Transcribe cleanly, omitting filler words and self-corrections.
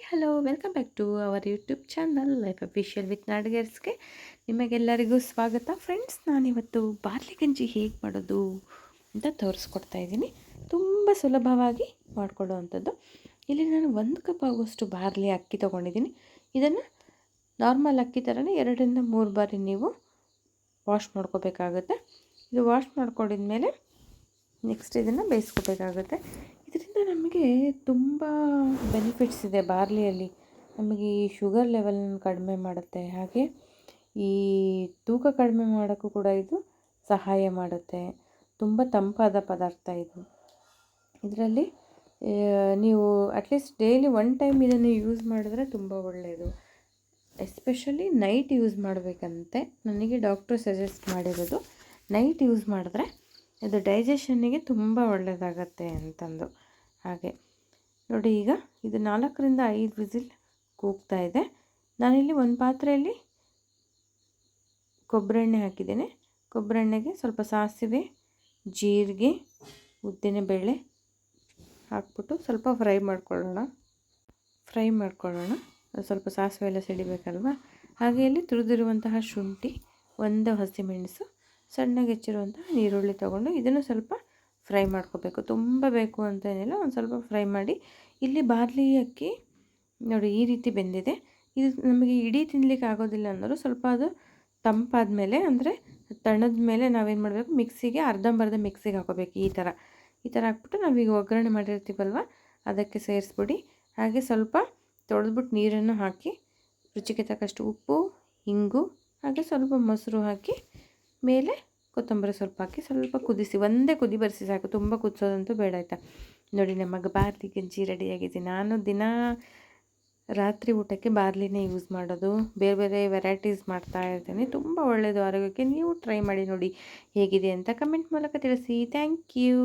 Hello welcome back to our YouTube channel life official with ನಾಡಗರ್ಸ್ಗೆ ನಿಮಗೆಲ್ಲರಿಗೂ ಸ್ವಾಗತ. Friends, ನಾನಿವತ್ತು ಬಾರ್ಲಿ ಗಂಜಿ ಹೇಗೆ ಮಾಡೋದು ಅಂತ ತೋರಿಸ್ಕೊಡ್ತಾ ಇದ್ದೀನಿ. ತುಂಬ ಸುಲಭವಾಗಿ ಮಾಡಿಕೊಡುವಂಥದ್ದು. ಇಲ್ಲಿ ನಾನು 1 ಕಪ್ ಆಗುವಷ್ಟು ಬಾರ್ಲಿ ಅಕ್ಕಿ ತೊಗೊಂಡಿದ್ದೀನಿ. ಇದನ್ನು ನಾರ್ಮಲ್ ಅಕ್ಕಿ ಥರನೇ 2ರಿಂದ 3 ಬಾರಿ ನೀವು ವಾಶ್ ಮಾಡ್ಕೋಬೇಕಾಗುತ್ತೆ. ಇದು ವಾಶ್ ಮಾಡ್ಕೊಂಡಿದ್ಮೇಲೆ ನೆಕ್ಸ್ಟ್ ಇದನ್ನು ಬೇಯಿಸ್ಕೋಬೇಕಾಗುತ್ತೆ. ಇದರಿಂದ ನಮಗೆ ತುಂಬ ಬೆನಿಫಿಟ್ಸ್ ಇದೆ. ಬಾರ್ಲಿಯಲ್ಲಿ ನಮಗೆ ಈ ಶುಗರ್ ಲೆವೆಲನ್ನು ಕಡಿಮೆ ಮಾಡುತ್ತೆ, ಹಾಗೆ ಈ ತೂಕ ಕಡಿಮೆ ಮಾಡೋಕ್ಕೂ ಕೂಡ ಇದು ಸಹಾಯ ಮಾಡುತ್ತೆ. ತುಂಬ ತಂಪಾದ ಪದಾರ್ಥ ಇದು. ಇದರಲ್ಲಿ ನೀವು ಅಟ್ಲೀಸ್ಟ್ ಡೈಲಿ 1 ಟೈಮ್ ಇದನ್ನು ಯೂಸ್ ಮಾಡಿದ್ರೆ ತುಂಬ ಒಳ್ಳೆಯದು. ಎಸ್ಪೆಷಲಿ ನೈಟ್ ಯೂಸ್ ಮಾಡಬೇಕಂತೆ ನನಗೆ ಡಾಕ್ಟ್ರು ಸಜೆಸ್ಟ್ ಮಾಡಿರೋದು. ನೈಟ್ ಯೂಸ್ ಮಾಡಿದ್ರೆ ಇದು ಡೈಜೆಷನ್ನಿಗೆ ತುಂಬ ಒಳ್ಳೆಯದಾಗತ್ತೆ ಅಂತಂದು. ಹಾಗೆ ನೋಡಿ, ಈಗ ಇದು 4ರಿಂದ 5 ವಿಸಿಲ್ ಕೂಗ್ತಾ ಇದೆ. ನಾನಿಲ್ಲಿ ಒಂದು ಪಾತ್ರೆಯಲ್ಲಿ ಕೊಬ್ಬರಿ ಎಣ್ಣೆ ಹಾಕಿದ್ದೇನೆ. ಕೊಬ್ಬರಿ ಎಣ್ಣೆಗೆ ಸ್ವಲ್ಪ ಸಾಸಿವೆ, ಜೀರಿಗೆ, ಉದ್ದಿನಬೇಳೆ ಹಾಕ್ಬಿಟ್ಟು ಸ್ವಲ್ಪ ಫ್ರೈ ಮಾಡ್ಕೊಳ್ಳೋಣ. ಸ್ವಲ್ಪ ಸಾಸಿವೆ ಎಲ್ಲ ಸಿಡಿಬೇಕಲ್ವ. ಹಾಗೆ ಇಲ್ಲಿ ತುರಿದಿರುವಂತಹ ಶುಂಠಿ, 1 ಹಸಿಮೆಣಸು, ಸಣ್ಣಗೆ ಹೆಚ್ಚಿರುವಂತಹ ಈರುಳ್ಳಿ ತೊಗೊಂಡು ಇದನ್ನು ಸ್ವಲ್ಪ ಫ್ರೈ ಮಾಡ್ಕೋಬೇಕು. ತುಂಬ ಬೇಕು ಅಂತೇನಿಲ್ಲ, ಒಂದು ಸ್ವಲ್ಪ ಫ್ರೈ ಮಾಡಿ. ಇಲ್ಲಿ ಬಾರ್ಲಿ ಅಕ್ಕಿ ನೋಡಿ ಈ ರೀತಿ ಬೆಂದಿದೆ. ಇದು ನಮಗೆ ಇಡೀ ತಿನ್ನಲಿಕ್ಕೆ ಆಗೋದಿಲ್ಲ ಅನ್ನೋರು ಸ್ವಲ್ಪ ಅದು ತಂಪಾದ ಮೇಲೆ, ಅಂದರೆ ತಣ್ಣದ ಮೇಲೆ ನಾವೇನು ಮಾಡಬೇಕು, ಮಿಕ್ಸಿಗೆ ಅರ್ಧಂಬರ್ಧ ಮಿಕ್ಸಿಗೆ ಹಾಕೋಬೇಕು. ಈ ಥರ ಹಾಕ್ಬಿಟ್ಟು ನಾವೀಗ ಒಗ್ಗರಣೆ ಮಾಡಿರ್ತೀವಲ್ವ ಅದಕ್ಕೆ ಸೇರಿಸ್ಬಿಡಿ. ಹಾಗೆ ಸ್ವಲ್ಪ ತೊಳೆದ್ಬಿಟ್ಟು ನೀರನ್ನು ಹಾಕಿ, ರುಚಿಗೆ ತಕ್ಕಷ್ಟು ಉಪ್ಪು, ಇಂಗು, ಹಾಗೆ ಸ್ವಲ್ಪ ಮೊಸರು ಹಾಕಿ, ಮೇಲೆ ಕೊತ್ತಂಬರಿ ಸ್ವಲ್ಪ ಹಾಕಿ ಸ್ವಲ್ಪ ಕುದಿಸಿ, ಒಂದೇ ಕುದಿ ಬರಿಸಿ ಸಾಕು, ತುಂಬ ಕುದಿಸೋದಂತೂ ಬೇಡ ಆಯಿತಾ. ನೋಡಿ, ನಮ್ಮ ಬಾರ್ಲಿ ಗಂಜಿ ರೆಡಿಯಾಗಿದೆ. ನಾನು ದಿನ ರಾತ್ರಿ ಊಟಕ್ಕೆ ಬಾರ್ಲಿನೇ ಯೂಸ್ ಮಾಡೋದು. ಬೇರೆ ಬೇರೆ ವೆರೈಟೀಸ್ ಮಾಡ್ತಾ ಇರ್ತೀನಿ. ತುಂಬ ಒಳ್ಳೆಯದು ಆರೋಗ್ಯಕ್ಕೆ. ನೀವು ಟ್ರೈ ಮಾಡಿ ನೋಡಿ ಹೇಗಿದೆ ಅಂತ ಕಮೆಂಟ್ ಮೂಲಕ ತಿಳಿಸಿ. Thank you.